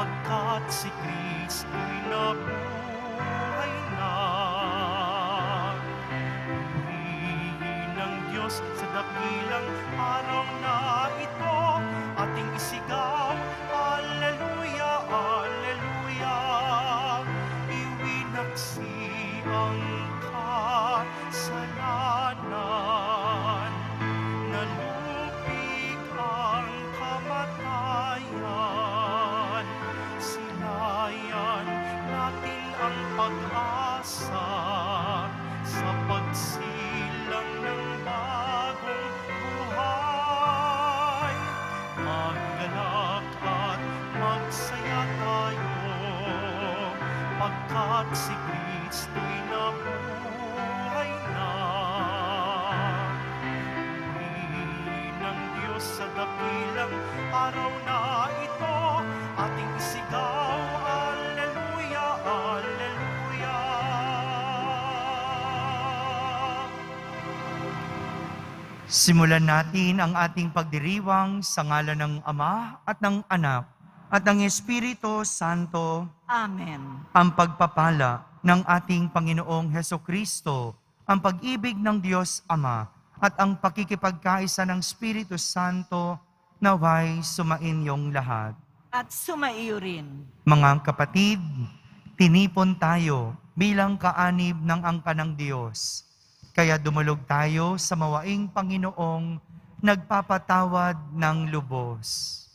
sapagkat si Kristo'y nabuhay na. Purihin ng Diyos sa dakilang araw na ito, ating isigaw, Alleluia, Alleluia. Iwinaksi ang kasalanan, nalupig ang kamatayan. Silayan natin ang pag-asa sa pagsilang ng bagong buhay. Maggalak at magsaya tayo, pagkat si Kristo'y nabuhay na. Purihin ng Diyos sa dakilang araw na ito, ating isigaw, Alleluia, Alleluia. Simulan natin ang ating pagdiriwang sa ngalan ng Ama at ng Anak at ng Espiritu Santo. Amen. Ang pagpapala ng ating Panginoong Hesukristo, ang pag-ibig ng Diyos Ama, at ang pakikipagkaisa ng Espiritu Santo naway sumainyong lahat. At sumaiyo rin. Mga kapatid, tinipon tayo bilang kaanib ng angka ng Diyos. Kaya dumulog tayo sa mawaing Panginoong nagpapatawad ng lubos.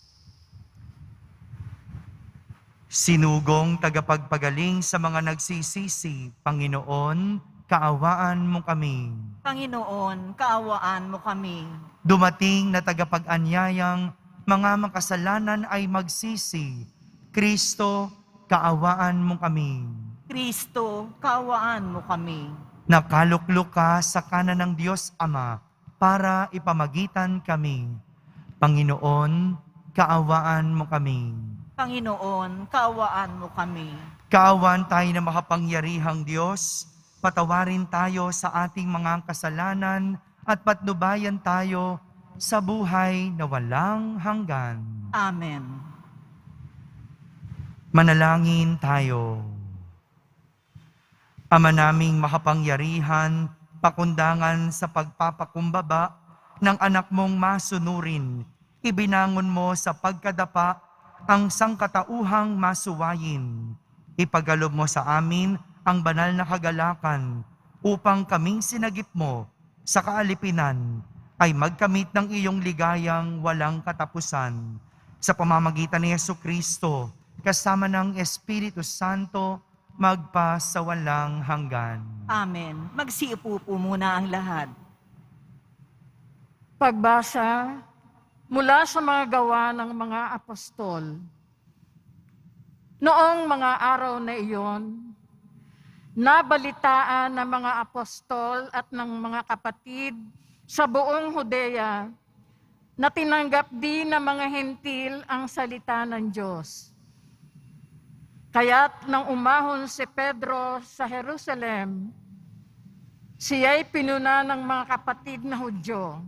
Sinugong tagapagpagaling sa mga nagsisisi, Panginoon, kaawaan mo kami. Panginoon, kaawaan mo kami. Dumating na tagapag-anyayang mga makasalanan ay magsisi. Kristo, kaawaan mo kami. Kristo, kaawaan mo kami. Nakaluklok ka sa kanan ng Diyos Ama para ipamagitan kami. Panginoon, kaawaan mo kami. Panginoon, kaawaan mo kami. Kaawaan tayo na makapangyarihang Diyos, patawarin tayo sa ating mga kasalanan at patnubayan tayo sa buhay na walang hanggan. Amen. Manalangin tayo. Ama naming makapangyarihan, pakundangan sa pagpapakumbaba ng anak mong masunurin, ibinangon mo sa pagkadapa ang sangkatauhang masuwayin. Ipagalob mo sa amin ang banal na kagalakan upang kaming sinagip mo sa kaalipinan ay magkamit ng iyong ligayang walang katapusan. Sa pamamagitan ni Jesucristo, kasama ng Espiritu Santo, magpa sa walang hanggan. Amen. Magsiupo po muna ang lahat. Pagbasa mula sa mga gawa ng mga apostol. Noong mga araw na iyon, nabalitaan ng mga apostol at ng mga kapatid sa buong Judea na tinanggap din ng mga hentil ang salita ng Diyos. Kaya't nang umahon si Pedro sa Jerusalem, siya'y pinuna ng mga kapatid na Hudyo.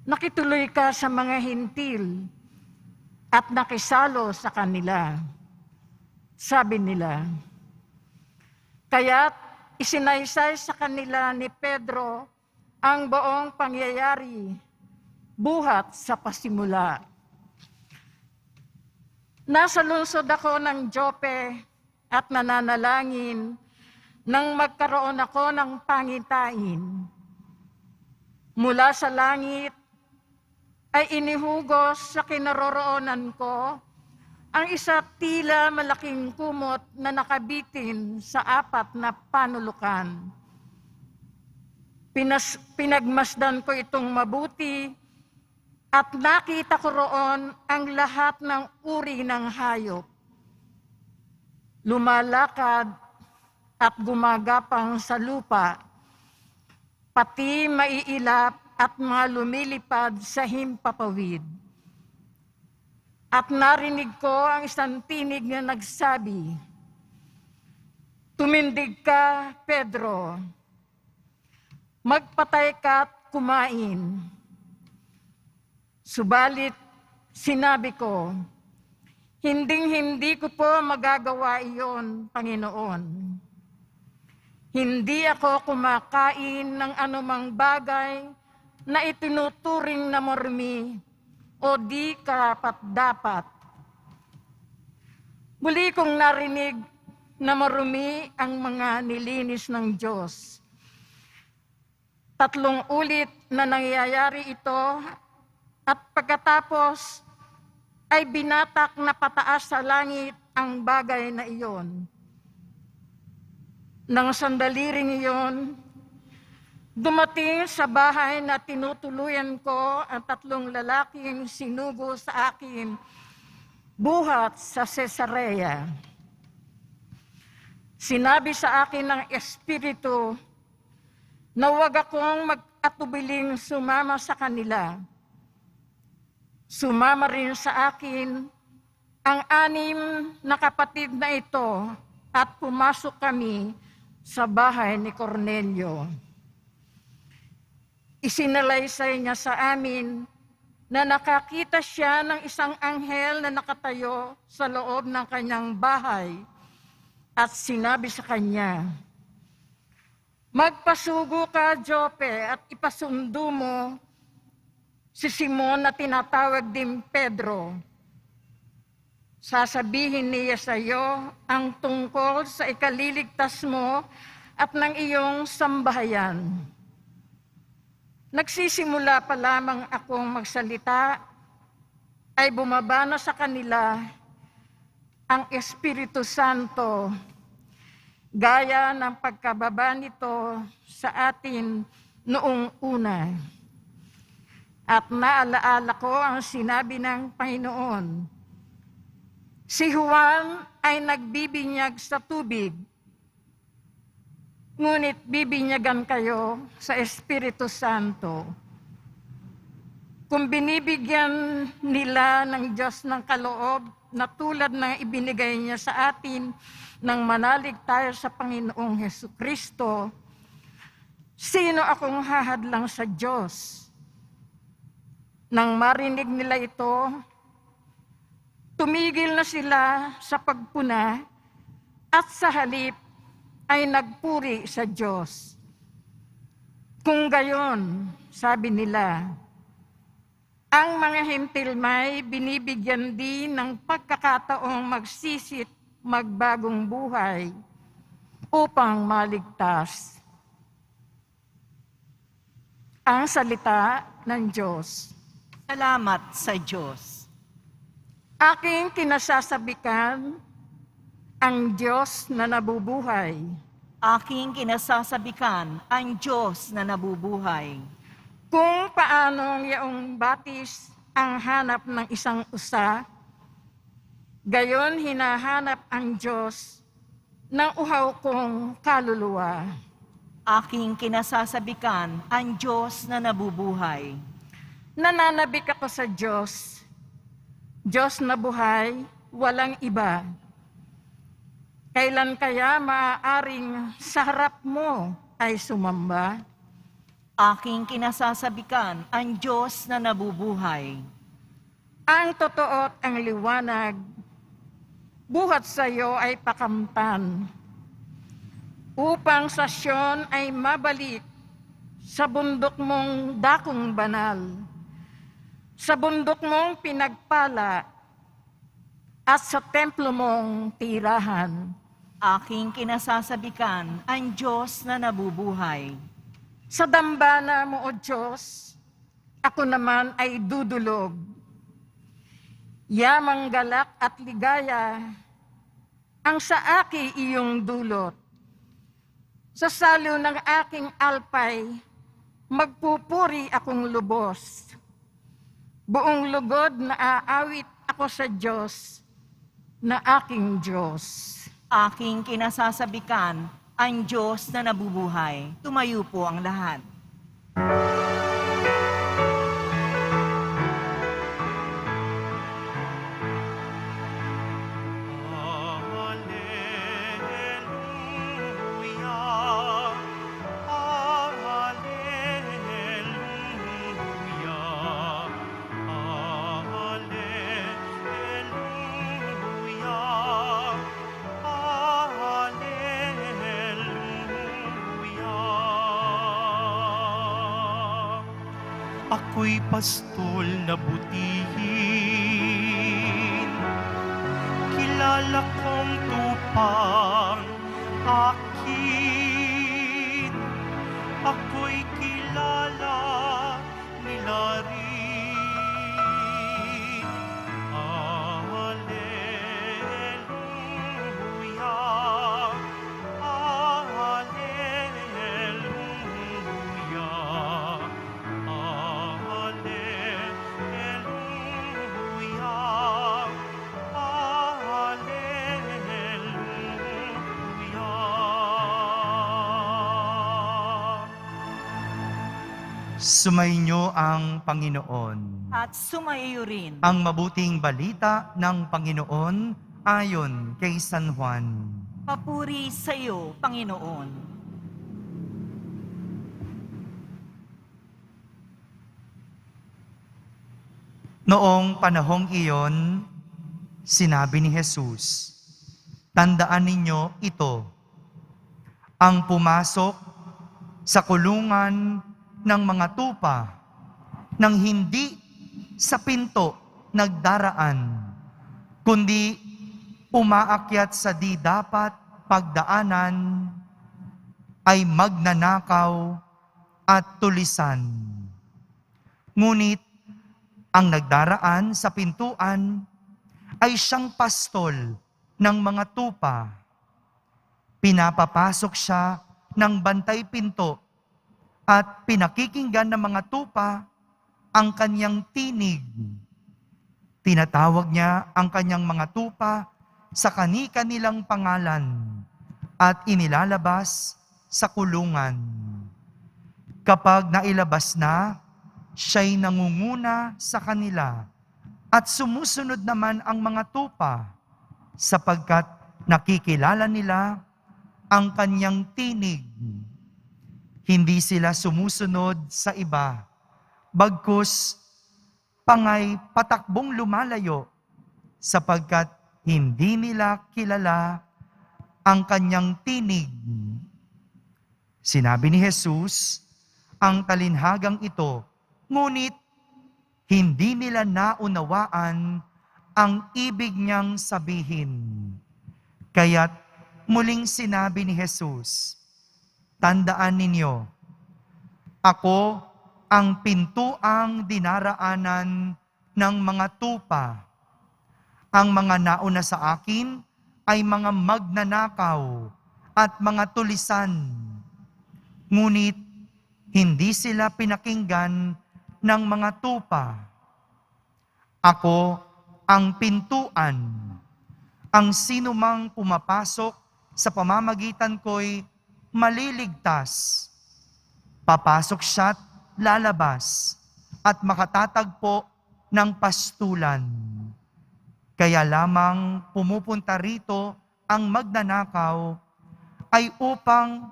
Nakituloy ka sa mga hentil at nakisalo sa kanila. Sabi nila, kaya't isinaysay sa kanila ni Pedro ang buong pangyayari, buhat sa pasimula. Nasa lungsod ako ng Jope at nananalangin nang magkaroon ako ng pangitain. Mula sa langit ay inihugos sa kinaroroonan ko ang isa tila malaking kumot na nakabitin sa apat na panulukan. Pinagmasdan ko itong mabuti at nakita ko roon ang lahat ng uri ng hayop. Lumalakad at gumagapang sa lupa, pati maiilap at mga lumilipad sa himpapawid. At narinig ko ang isang tinig na nagsabi, "Tumindig ka, Pedro. Magpatay ka at kumain." Subalit, sinabi ko, Hinding-hindi ko po magagawa iyon, Panginoon. Hindi ako kumakain ng anumang bagay na itinuturing na marumi o di karapat-dapat. Muli kong narinig na marumi ang mga nilinis ng Diyos. 3 ulit na nangyayari ito at pagkatapos ay binatak na pataas sa langit ang bagay na iyon. Nang sandali ring iyon, dumating sa bahay na tinutuluyan ko ang 3 lalaking sinugo sa akin buhat sa Cesarea. Sinabi sa akin ng Espiritu na huwag akong mag-atubiling sumama sa kanila. Sumama rin sa akin ang 6 na kapatid na ito at pumasok kami sa bahay ni Cornelio. Isinalaysay niya sa amin na nakakita siya ng isang anghel na nakatayo sa loob ng kanyang bahay at sinabi sa kanya, "Magpasugo ka, Jope, at ipasundo mo si Simon na tinatawag din Pedro. Sasabihin niya sa iyo ang tungkol sa ikaliligtas mo at ng iyong sambahayan." Nagsisimula pa lamang akong magsalita, ay bumaba na sa kanila ang Espiritu Santo, gaya ng pagkababa nito sa atin noong una. At naalaala ko ang sinabi ng Panginoon, "Si Juan ay nagbibinyag sa tubig, ngunit bibinyagan kayo sa Espiritu Santo." Kung binibigyan nila ng Diyos ng kaloob na tulad ng ibinigay niya sa atin nang manalig tayo sa Panginoong Hesukristo, sino akong hahadlang sa Diyos? Nang marinig nila ito, tumigil na sila sa pagpuna at sa halip ay nagpuri sa Diyos. Kung gayon, sabi nila, ang mga Hentil may binibigyan din ng pagkakataong magsisit, magbagong buhay upang maligtas. Ang salita ng Diyos. Salamat sa Diyos. Aking kinasasabikan ang Diyos na nabubuhay. Aking kinasasabikan ang Diyos na nabubuhay. Kung paanong yaong batis ang hanap ng isang usa, gayon hinahanap ang Diyos ng uhaw kong kaluluwa. Aking kinasasabikan ang Diyos na nabubuhay. Nananabik ako sa Diyos, Diyos na buhay, walang iba. Kailan kaya maaaring sa harap mo ay sumamba? Aking kinasasabikan ang Diyos na nabubuhay. Ang totoo at ang liwanag, buhat sa iyo ay pakamtan, upang sa Siyon ay mabalik sa bundok mong dakong banal, sa bundok mong pinagpala, at sa templo mong tirahan. Aking kinasasabikan ang Diyos na nabubuhay. Sa dambana mo, O Diyos, ako naman ay dudulog. Yamang galak at ligaya ang sa aki iyong dulot. Sa salo ng aking alpay, magpupuri akong lubos. Buong lugod na aawit ako sa Diyos na aking Diyos. Aking kinasasabikan ang Diyos na nabubuhay. Tumayo po ang lahat. ako'y pastol na butihin. Kilala kong tupang akin, ako'y kilala nila rin. Alleluia, alleluia, alleluia, alleluia. Sumainyo ang Panginoon. At sumaiyo rin. Ang mabuting balita ng Panginoon ayon kay San Juan. Papuri sa iyo, Panginoon. Noong panahong iyon, sinabi ni Jesus, "Tandaan ninyo ito, ang pumasok sa kulungan ng mga tupa nang hindi sa pinto nagdaraan, kundi umaakyat sa di dapat pagdaanan, ay magnanakaw at tulisan. Ngunit ang nagdaraan sa pintuan ay siyang pastol ng mga tupa. Pinapapasok siya ng bantay pinto at pinakikinggan ng mga tupa ang kanyang tinig. Tinatawag niya ang kanyang mga tupa sa kani-kanilang pangalan at inilalabas sa kulungan. Kapag nailabas na, siya'y nangunguna sa kanila at sumusunod naman ang mga tupa sapagkat nakikilala nila ang kanyang tinig. Hindi sila sumusunod sa iba, bagkus pangay patakbong lumalayo sapagkat hindi nila kilala ang kanyang tinig." Sinabi ni Jesus ang talinhagang ito, ngunit hindi nila naunawaan ang ibig niyang sabihin. Kaya't muling sinabi ni Jesus, "Tandaan ninyo, ako ang pintuang dinaraanan ng mga tupa. Ang mga nauna sa akin ay mga magnanakaw at mga tulisan. Ngunit hindi sila pinakinggan ng mga tupa. Ako ang pintuan. Ang sinumang pumapasok sa pamamagitan ko'y maliligtas. Papasok siya't lalabas at makatatagpo ng pastulan. Kaya lamang pumupunta rito ang magnanakaw ay upang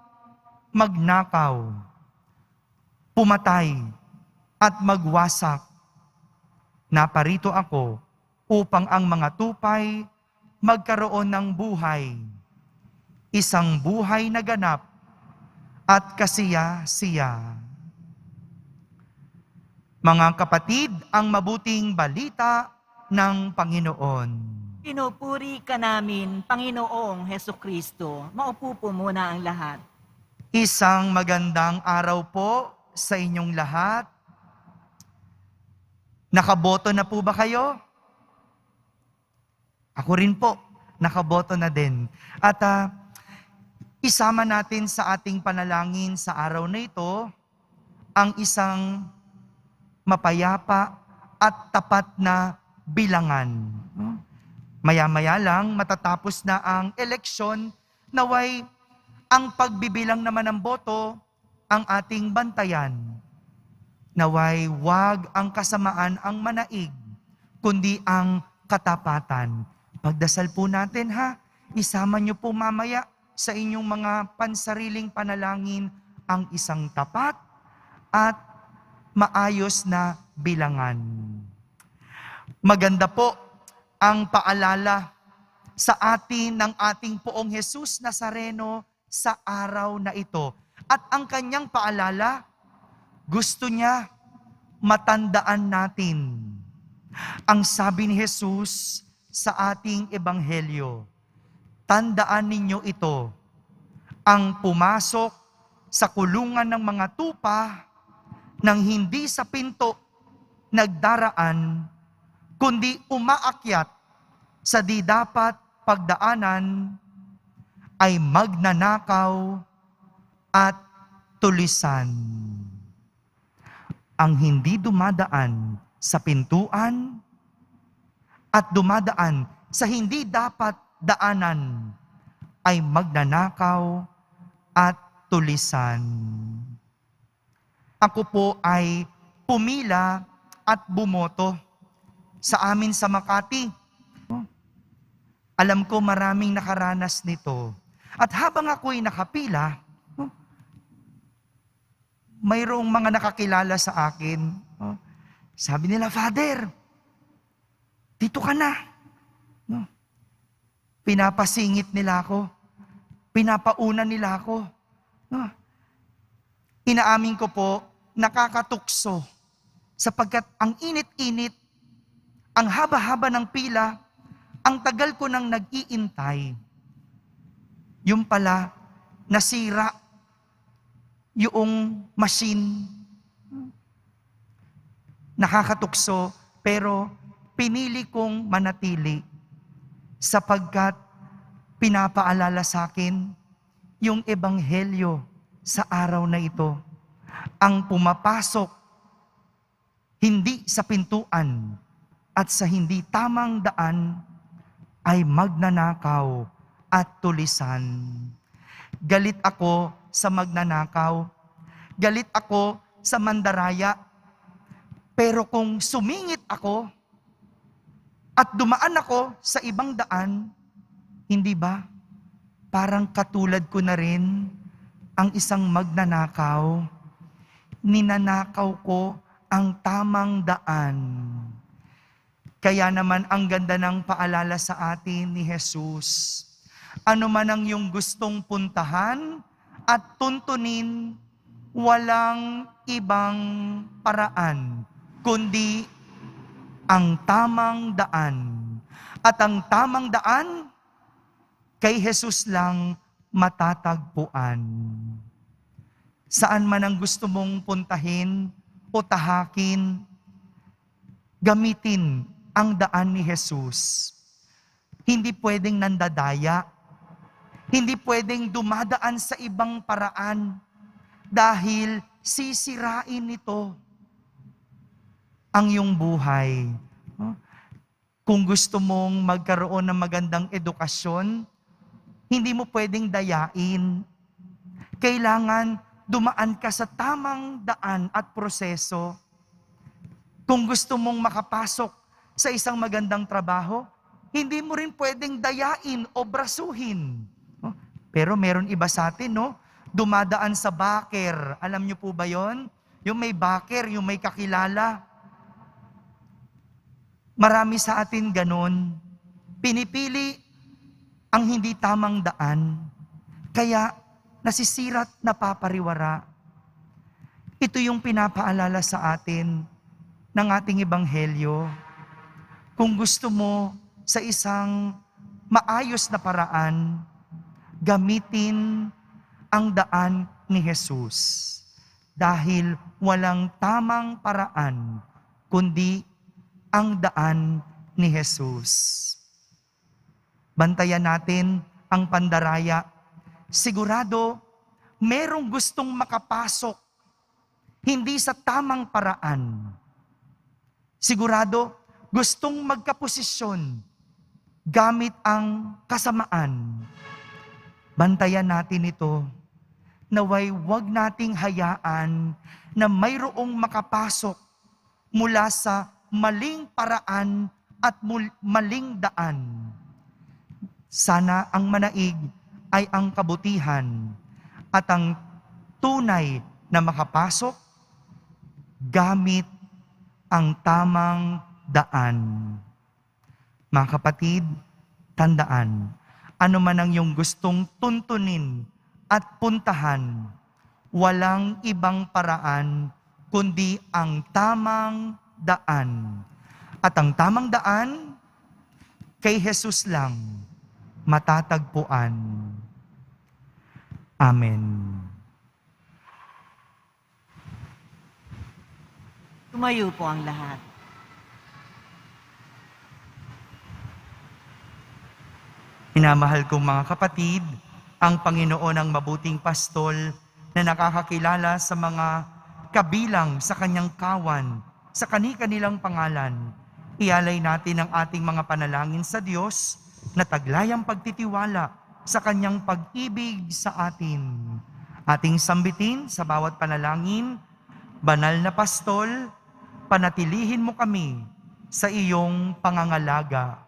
magnakaw, pumatay, at magwasak. Naparito ako upang ang mga tupay magkaroon ng buhay, isang buhay na ganap at kasiya-siya." Mga kapatid, ang mabuting balita ng Panginoon. Pinupuri ka namin, Panginoong Hesukristo. Maupo po muna ang lahat. Isang magandang araw po sa inyong lahat. Nakaboto na po ba kayo? Ako rin po, nakaboto na din. At isama natin sa ating panalangin sa araw na ito ang isang mapayapa at tapat na bilangan. Maya-maya lang matatapos na ang eleksyon, naway ang pagbibilang naman ng boto ang ating bantayan. Naway wag ang kasamaan ang manaig, kundi ang katapatan. Pagdasal po natin ha, isama niyo po mamaya sa inyong mga pansariling panalangin ang isang tapat at maayos na bilangan. Maganda po ang paalala sa atin ng ating Poong Jesus Nazareno sa araw na ito. At ang kanyang paalala, gusto niya matandaan natin ang sabi ni Jesus sa ating ebanghelyo. Tandaan ninyo ito, ang pumasok sa kulungan ng mga tupa nang hindi sa pinto nagdaraan, kundi umaakyat sa di dapat pagdaanan, ay magnanakaw at tulisan. Ang hindi dumadaan sa pintuan at dumadaan sa hindi dapat daanan ay magnanakaw at tulisan. Ako po ay pumila at bumoto sa amin sa Makati. Alam ko maraming nakaranas nito. At habang ako'y nakapila, mayroong mga nakakilala sa akin. Sabi nila, Father, dito ka na. Pinapasingit nila ako. Pinapaunan nila ako. Inaamin ko po, nakakatukso. Sapagkat ang init-init, ang haba-haba ng pila, ang tagal ko nang nag-iintay. Yung pala, nasira yung machine. Nakakatukso, pero pinili kong manatili sapagkat pinapaalala sa akin yung ebanghelyo sa araw na ito. Ang pumapasok hindi sa pintuan at sa hindi tamang daan ay magnanakaw at tulisan. Galit ako sa magnanakaw. Galit ako sa mandaraya. Pero kung sumingit ako at dumaan ako sa ibang daan, hindi ba? Parang katulad ko na rin ang isang magnanakaw. Ninanakaw ko ang tamang daan. Kaya naman ang ganda ng paalala sa atin ni Jesus. Ano man ang iyong gustong puntahan at tuntunin, walang ibang paraan, kundi ang tamang daan. At ang tamang daan, kay Jesus lang matatagpuan. Saan man ang gusto mong puntahin o tahakin, gamitin ang daan ni Jesus. Hindi pwedeng nandadaya. Hindi pwedeng dumadaan sa ibang paraan dahil sisirain nito ang iyong buhay. Kung gusto mong magkaroon ng magandang edukasyon, hindi mo pwedeng dayain. Kailangan dumaan ka sa tamang daan at proseso. Kung gusto mong makapasok sa isang magandang trabaho, hindi mo rin pwedeng dayain o brasuhin. Pero meron iba sa atin, no? Dumadaan sa baker. Alam niyo po ba yon? Yung may baker, yung may kakilala. Marami sa atin ganon. Pinipili ang hindi tamang daan. Kaya nasisira't napapariwara. Ito yung pinapaalala sa atin ng ating ebanghelyo. Kung gusto mo sa isang maayos na paraan, gamitin ang daan ni Jesus. Dahil walang tamang paraan, kundi ang daan ni Jesus. Bantayan natin ang pandaraya. Sigurado, merong gustong makapasok, hindi sa tamang paraan. Sigurado, gustong magkaposisyon gamit ang kasamaan. Bantayan natin ito. Naway wag nating hayaan na mayroong makapasok mula sa maling paraan at maling daan. Sana ang manaig ay ang kabutihan at ang tunay na makapasok gamit ang tamang daan. Mga kapatid, tandaan, ano man ang iyong gustong tuntunin at puntahan, walang ibang paraan kundi ang tamang daan. At ang tamang daan, kay Jesus lang matatagpuan. Amen. Tumayo po ang lahat. Minamahal kong mga kapatid, ang Panginoon ang mabuting pastol na nakakakilala sa mga kabilang sa kanyang kawan, sa kani-kanilang pangalan. Ialay natin ang ating mga panalangin sa Diyos na taglayang pagtitiwala sa kanyang pag-ibig sa atin. Ating sambitin sa bawat panalangin, Banal na Pastol, panatilihin mo kami sa iyong pangangalaga.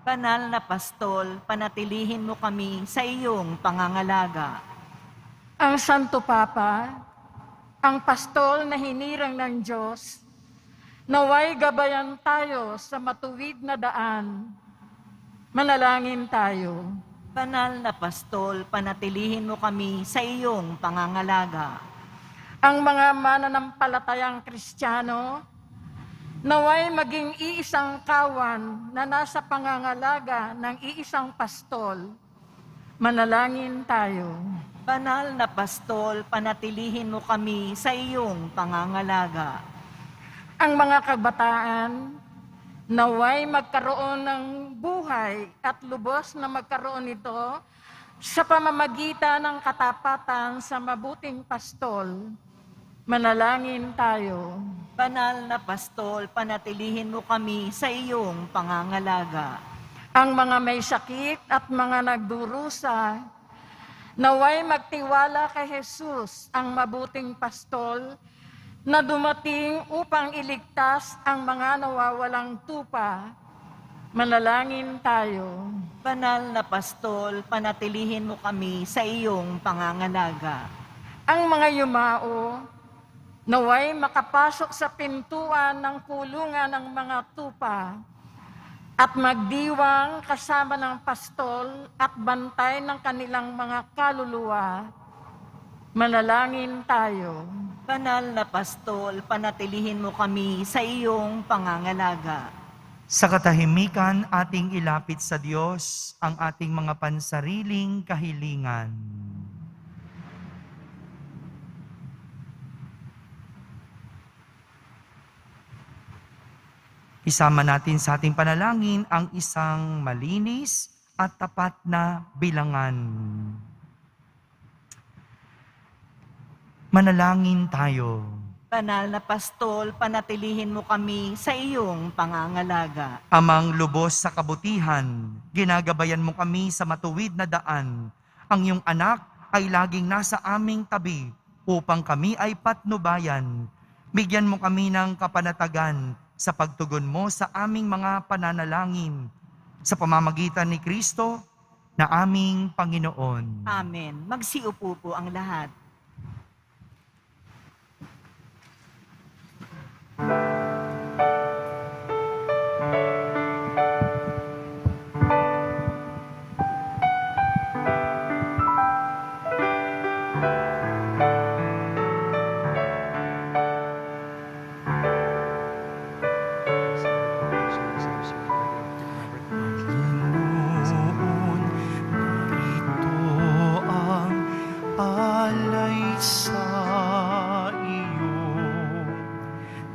Banal na Pastol, panatilihin mo kami sa iyong pangangalaga. Ang Santo Papa, ang pastol na hinirang ng Diyos, naway gabayan tayo sa matuwid na daan. Manalangin tayo. Banal na Pastol, panatilihin mo kami sa iyong pangangalaga. Ang mga mananampalatayang Kristiyano, naway maging iisang kawan na nasa pangangalaga ng iisang pastol. Manalangin tayo. Banal na Pastol, panatilihin mo kami sa iyong pangangalaga. Ang mga kabataan, naway magkaroon ng buhay at lubos na magkaroon nito sa pamamagitan ng katapatan sa mabuting pastol. Manalangin tayo. Banal na Pastol, panatilihin mo kami sa iyong pangangalaga. Ang mga may sakit at mga nagdurusa, naway magtiwala kay Jesus, ang mabuting pastol, na dumating upang iligtas ang mga nawawalang tupa. Manalangin tayo. Banal na Pastol, panatilihin mo kami sa iyong pangangalaga. Ang mga yumao, naway makapasok sa pintuan ng kulungan ng mga tupa at magdiwang kasama ng pastol at bantay ng kanilang mga kaluluwa. Manalangin tayo. Banal na Pastol, panatilihin mo kami sa iyong pangangalaga. Sa katahimikan, ating ilapit sa Diyos ang ating mga pansariling kahilingan. Isama natin sa ating panalangin ang isang malinis at tapat na bilangan. Manalangin tayo. Banal na Pastol, panatilihin mo kami sa iyong pangangalaga. Amang lubos sa kabutihan, ginagabayan mo kami sa matuwid na daan. Ang iyong anak ay laging nasa aming tabi upang kami ay patnubayan. Bigyan mo kami ng kapanatagan sa pagtugon mo sa aming mga pananalangin sa pamamagitan ni Kristo na aming Panginoon. Amen. Magsiupo po ang lahat. Panginoon, narito ang alay sa iyo.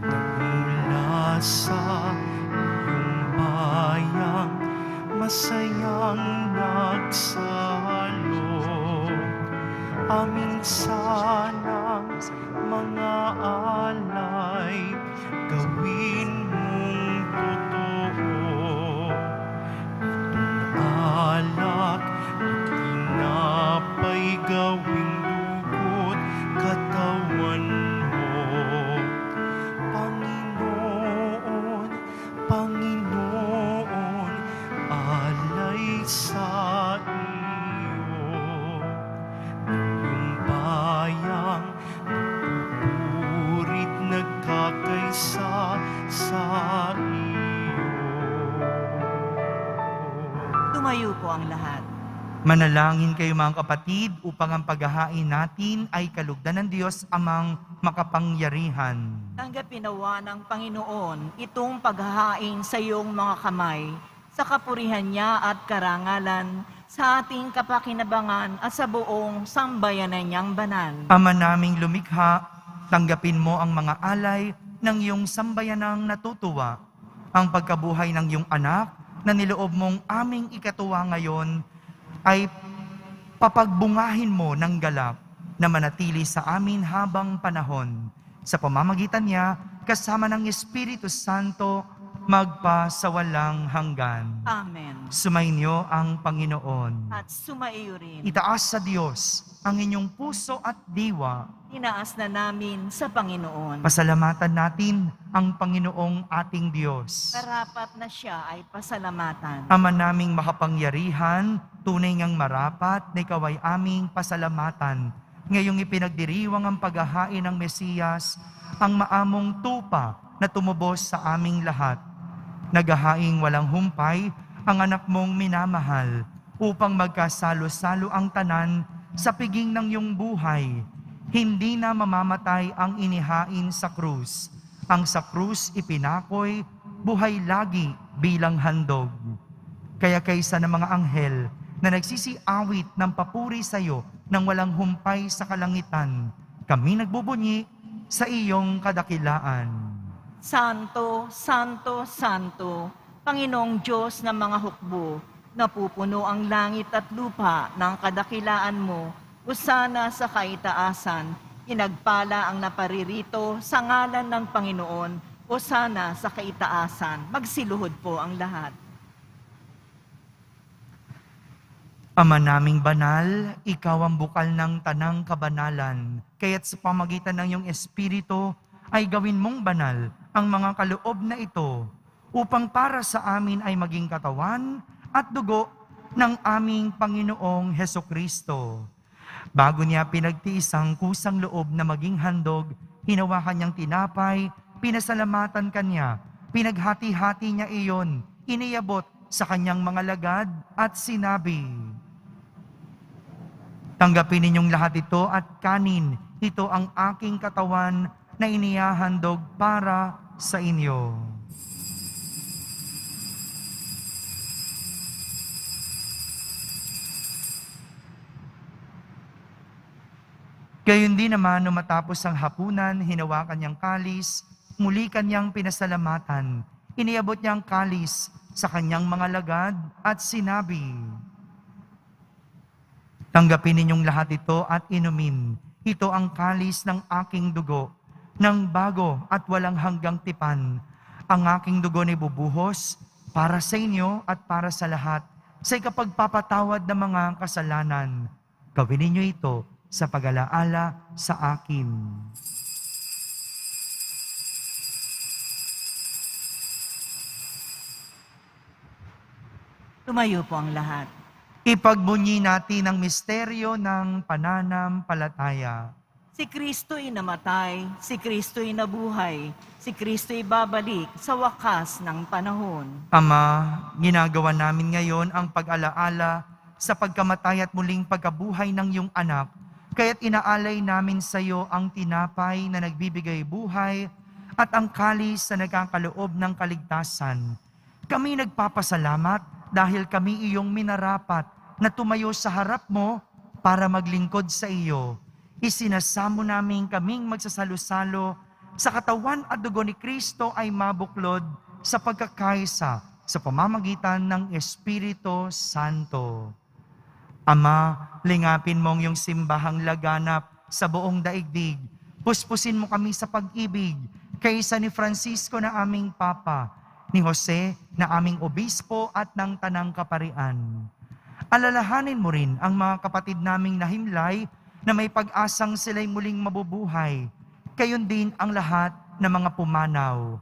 Nagmula sa iyong bayang masayang nagsalo. Amin sanang mga alay gawin mong totoo. Alak at tinapay gawing dugo't katawan mo. Panginoon, Panginoon, alay sa iyo. Iyong bayang nagpupurit nagkakaisa sa iyo. Tumayo po ang lahat. Manalangin kayo mga kapatid upang ang paghahain natin ay kalugdan ng Diyos amang makapangyarihan. Tanggapin nawa ng Panginoon itong paghahain sa iyong mga kamay, sa kapurihan niya at karangalan, sa ating kapakinabangan at sa buong sambayanan niyang banal. Ama naming lumikha, tanggapin mo ang mga alay ng iyong sambayanang natutuwa, ang pagkabuhay ng iyong anak na niloob mong aming ikatuwa ngayon, ay papagbungahin mo ng galak na manatili sa amin habang panahon. Sa pamamagitan niya, kasama ng Espiritu Santo, magpasawalang hanggan. Amen. Sumainyo ang Panginoon. At sumaiyo rin. Itaas sa Diyos ang inyong puso at diwa. Tinaas na namin sa Panginoon. Pasalamatan natin ang Panginoong ating Diyos. Karapat na siya ay pasalamatan. Ama naming makapangyarihan, tunay ngang marapat na ikaw ay aming pasalamatan. Ngayong ipinagdiriwang ang paghahain ng Mesiyas, ang maamong tupa na tumubos sa aming lahat. Naghahaing walang humpay ang anak mong minamahal upang magkasalo-salo ang tanan sa piging ng iyong buhay. Hindi na mamamatay ang inihain sa krus. Ang sa krus ipinakoy, buhay lagi bilang handog. Kaya kaysa ng mga anghel na nagsisiawit ng papuri sa iyo nang walang humpay sa kalangitan, kami nagbubunyi sa iyong kadakilaan. Santo, Santo, Santo, Panginoong Diyos ng mga hukbo, napupuno ang langit at lupa ng kadakilaan mo, usana sa kaitaasan, inagpala ang naparirito sa ngalan ng Panginoon, usana sa kaitaasan, magsiluhod po ang lahat. Ama naming banal, ikaw ang bukal ng tanang kabanalan, kaya't sa pamagitan ng iyong Espiritu ay gawin mong banal ang mga kaloob na ito, upang para sa amin ay maging katawan at dugo ng aming Panginoong Hesukristo. Bago niya pinagtiis ang kusang loob na maging handog, hinawakan niyang tinapay, pinasalamatan kanya, pinaghati-hati niya iyon, iniyabot sa kanyang mga lagad at sinabi, "Tanggapin ninyong lahat ito at kanin, ito ang aking katawan na inihahandog para sa inyo." Gayon din naman, nung matapos ang hapunan, hinawakan niyang kalis, muli kanyang pinasalamatan. Iniabot niyang kalis sa kanyang mga lagad at sinabi, "Tanggapin ninyong lahat ito at inumin. Ito ang kalis ng aking dugo, ng bago at walang hanggang tipan. Ang aking dugo ni bubuhos para sa inyo at para sa lahat, sa ikapagpapatawad ng mga kasalanan. Gawin ninyo ito sa pag-alaala sa akin." Tumayo po ang lahat. Ipagbunyi natin ang misteryo ng pananampalataya. Si Kristo'y namatay, si Kristo'y nabuhay, si Kristo'y babalik sa wakas ng panahon. Ama, ginagawa namin ngayon ang pag-alaala sa pagkamatay at muling pagkabuhay ng iyong anak, kaya't inaalay namin sa iyo ang tinapay na nagbibigay buhay at ang kalis na nagkakaloob ng kaligtasan. Kami nagpapasalamat dahil kami iyong minarapat na tumayo sa harap mo para maglingkod sa iyo. Isinasamo namin kaming magsasalo-salo sa katawan at dugo ni Kristo ay mabuklod sa pagkakaisa sa pamamagitan ng Espiritu Santo. Ama, lingapin mo ang iyong simbahang laganap sa buong daigdig. Puspusin mo kami sa pag-ibig, kaysa ni Francisco na aming Papa, ni Jose na aming Obispo at ng Tanang Kaparian. Alalahanin mo rin ang mga kapatid naming nahimlay na may pag-asang sila'y muling mabubuhay. Kayon din ang lahat ng mga pumanaw.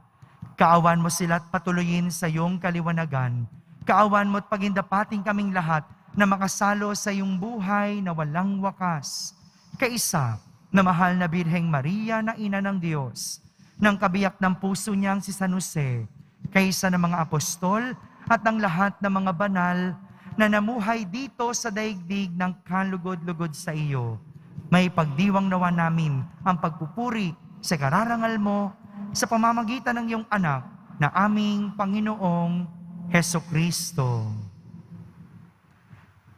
Kaawan mo sila at patuloyin sa iyong kaliwanagan. Kaawan mo at pagindapating kaming lahat na makasalo sa iyong buhay na walang wakas. Kaisa na mahal na Birheng Maria na Ina ng Diyos, ng kabiyak ng puso niyang si San Jose, kaisa ng mga apostol at ng lahat ng mga banal, na namuhay dito sa daigdig ng kalugod-lugod sa iyo. May pagdiwang nawa namin ang pagpupuri sa kararangal mo sa pamamagitan ng iyong anak na aming Panginoong Hesukristo.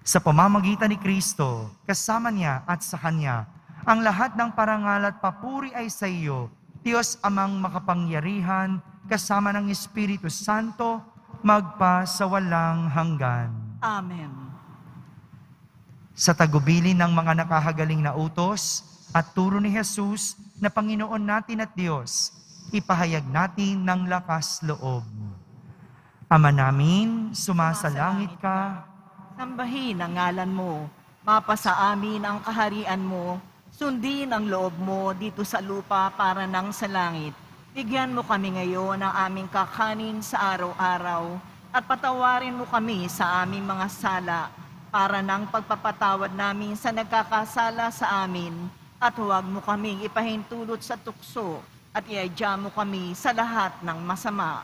Sa pamamagitan ni Kristo, kasama niya at sa Kanya, ang lahat ng parangal at papuri ay sa iyo, Diyos Amang makapangyarihan, kasama ng Espiritu Santo, magpa sa walang hanggan. Amen. Sa tagubilin ng mga nakahagaling na utos at turo ni Jesus na Panginoon natin at Diyos, ipahayag natin ng lakas loob. Ama namin, sumasalangit ka. Sambahin ang ngalan mo, mapasa amin ang kaharian mo, sundin ang loob mo dito sa lupa para nang sa langit. Bigyan mo kami ngayon ng aming kakanin sa araw-araw at patawarin mo kami sa aming mga sala para nang pagpapatawad namin sa nagkakasala sa amin at huwag mo kaming ipahintulot sa tukso at iadya mo kami sa lahat ng masama.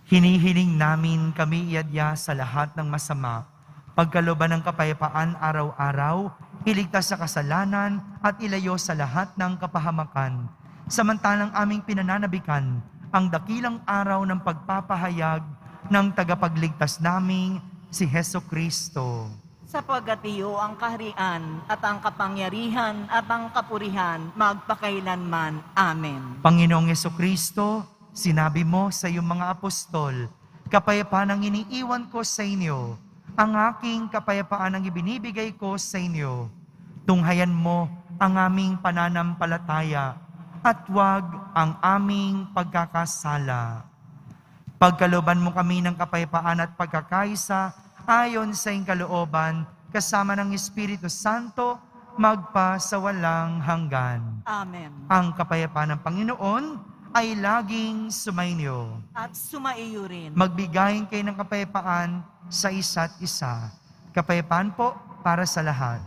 Hinihiling namin kami iadya sa lahat ng masama, pagkalooban ng kapayapaan araw-araw, iligtas sa kasalanan at ilayo sa lahat ng kapahamakan. Samantalang aming pinananabikan ang dakilang araw ng pagpapahayag ng tagapagligtas naming si Hesukristo. Sapagkat iyo ang kaharian at ang kapangyarihan at ang kapurihan magpakailanman. Amen. Panginoong Hesukristo, sinabi mo sa iyong mga apostol, kapayapaan ang iniiwan ko sa inyo, ang aking kapayapaan ang ibinibigay ko sa inyo. Tunghayan mo ang aming pananampalataya at huwag ang aming pagkakasala. Pagkalooban mo kami ng kapayapaan at pagkakaisa ayon sa iyong kalooban, kasama ng Espiritu Santo, magpa sa walang hanggan. Amen. Ang kapayapaan ng Panginoon ay laging sumainyo. At sumaiyo rin. Magbigayin kayo ng kapayapaan sa isa't isa. Kapayapaan po para sa lahat.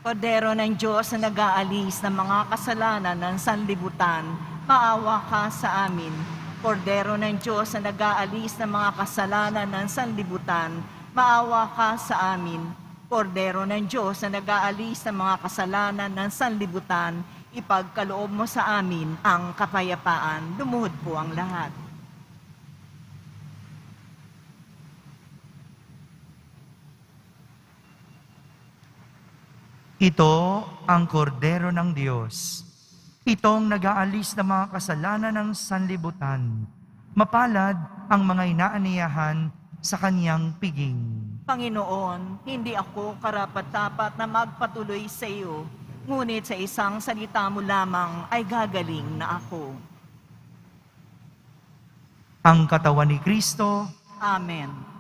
Kordero ng Diyos na nag-aalis ng mga kasalanan ng sanlibutan, maawa ka sa amin. Kordero ng Diyos na nag-aalis ng mga kasalanan ng sanlibutan, maawa ka sa amin. Kordero ng Diyos na nag-aalis ng mga kasalanan ng sanlibutan, ipagkaloob mo sa amin ang kapayapaan. Lumuhod po ang lahat. Ito ang kordero ng Diyos. Itong nag-aalis ng mga kasalanan ng sanlibutan. Mapalad ang mga inaaniyahan sa kanyang piging. Panginoon, hindi ako karapat-dapat na magpatuloy sa iyo, ngunit sa isang salita mo lamang ay gagaling na ako. Ang katawan ni Kristo. Amen.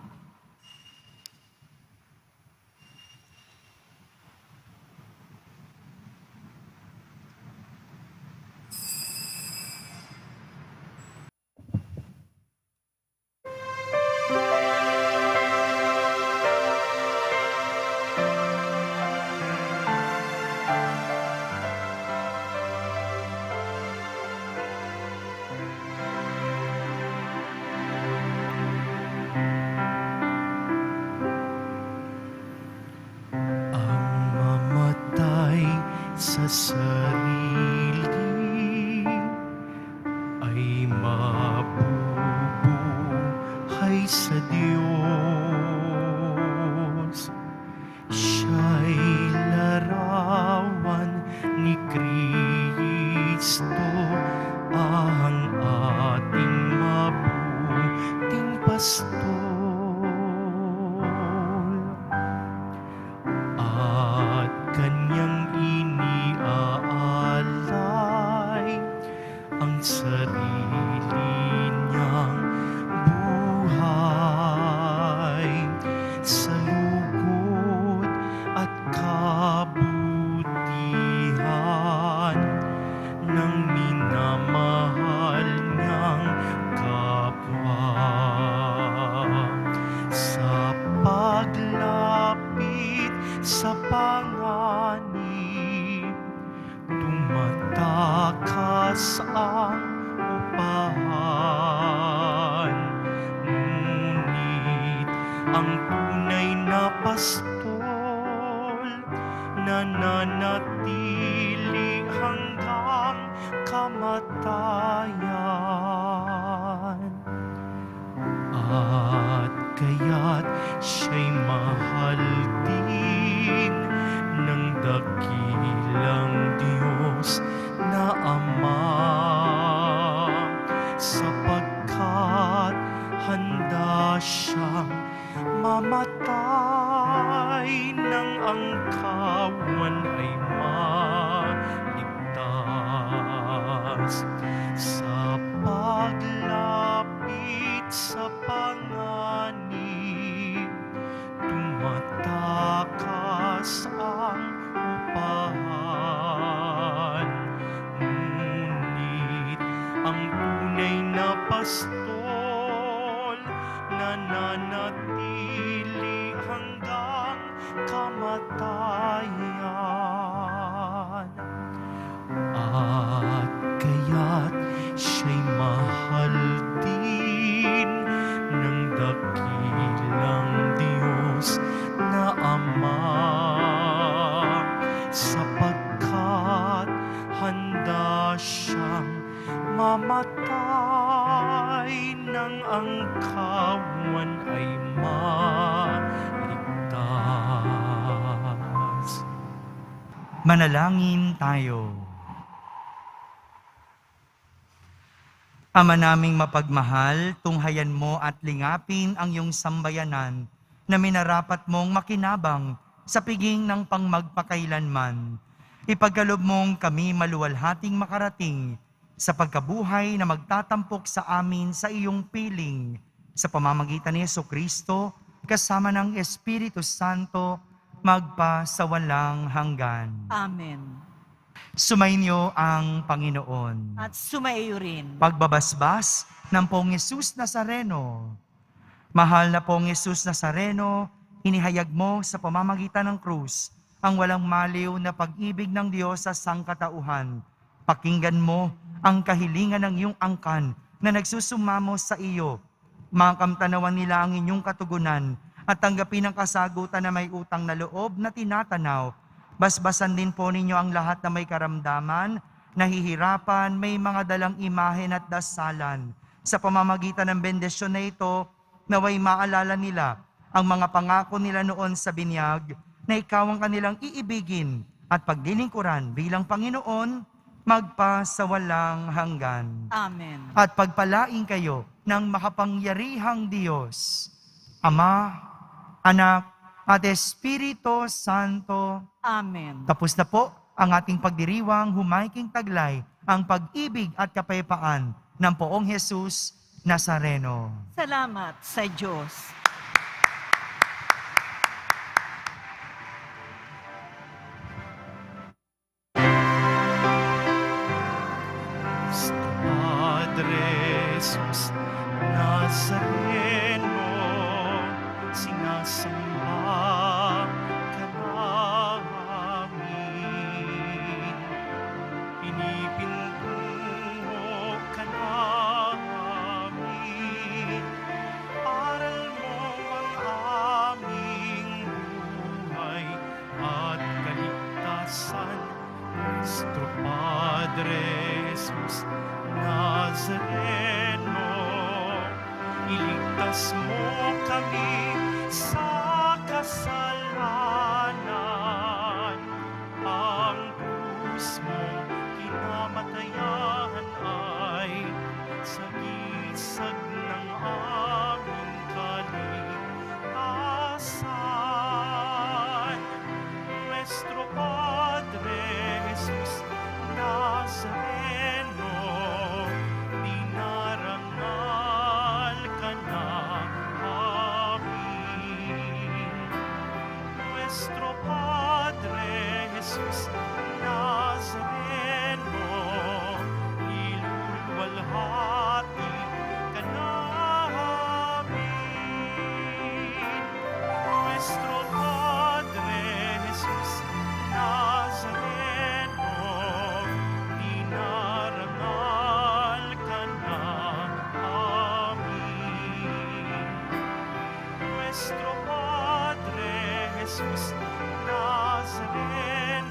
Sa sarili ay mabubuhay sa Diyos. Siya'y larawan ni Kristo, ang ating mabuting pastor. At kanyang iniaalay nananatili hanggang kamatayan. At kaya't siya'y mahal din ng dakilang Diyos na Ama, sapagkat handa siyang mamatay nang ang kawan ay maligtas. Sa paglapit sa panganib, tumatakas ang upahan. Ngunit ang tunay na pastol nananatili hanggang kamatayan. At kaya't siya'y mahal din ng dakilang Diyos na Ama, sapagkat handa siyang mamatay nang ang kawan ay maligtas. Manalangin tayo. Ama naming mapagmahal, tunghayan mo at lingapin ang iyong sambayanan na minarapat mong makinabang sa piging ng pangmagpakailanman. Ipagkalob mong kami maluwalhating makarating sa pagkabuhay na magtatampok sa amin sa iyong piling, sa pamamagitan ni Jesucristo, kasama ng Espiritu Santo, magpa sa walang hanggan. Amen. Sumainyo ang Panginoon. At sumaiyo rin. Pagbabasbas ng Poong Yesus Nazareno. Mahal na Poong Yesus Nazareno, inihayag mo sa pamamagitan ng krus ang walang maliw na pag-ibig ng Diyos sa sangkatauhan. Pakinggan mo ang kahilingan ng iyong angkan na nagsusumamo sa iyo. Makamtanawan nila ang inyong katugunan at tanggapin ang kasagutan na may utang na loob na tinatanaw. Basbasan din po ninyo ang lahat na may karamdaman, nahihirapan, may mga dalang imahen at dasalan. Sa pamamagitan ng bendisyon na ito, naway maalala nila ang mga pangako nila noon sa binyag na ikaw ang kanilang iibigin at paglilingkuran bilang Panginoon, magpa sa walang hanggan. Amen. At pagpalain kayo ng makapangyarihang Diyos, Ama, Anak, at Espiritu Santo. Amen. Tapos na po ang ating pagdiriwang humaiking taglay ang pag-ibig at kapayapaan ng Poong Jesus Nazareno. Salamat sa Diyos. Padre Jesus Nazareno, sinasamba ka namin. Pinipintuho ka namin. Aral mo ang aming buhay at kaligtasan. Nuestro Padre Jesus Nazareno, iligtas mo kami sa kasalanan. Ang krus mo kinamatayan ay sagisag ng aming kaligtasan. Nuestro Padre Jesus Nazareno, dinarangal ka namin. Nuestro Padre Jesus Nazareno, niluluwalhati ka namin. Nuestro Padre Jesus Nazareno, dinarangal ka namin. Nuestro Padre Jesus Nazareno,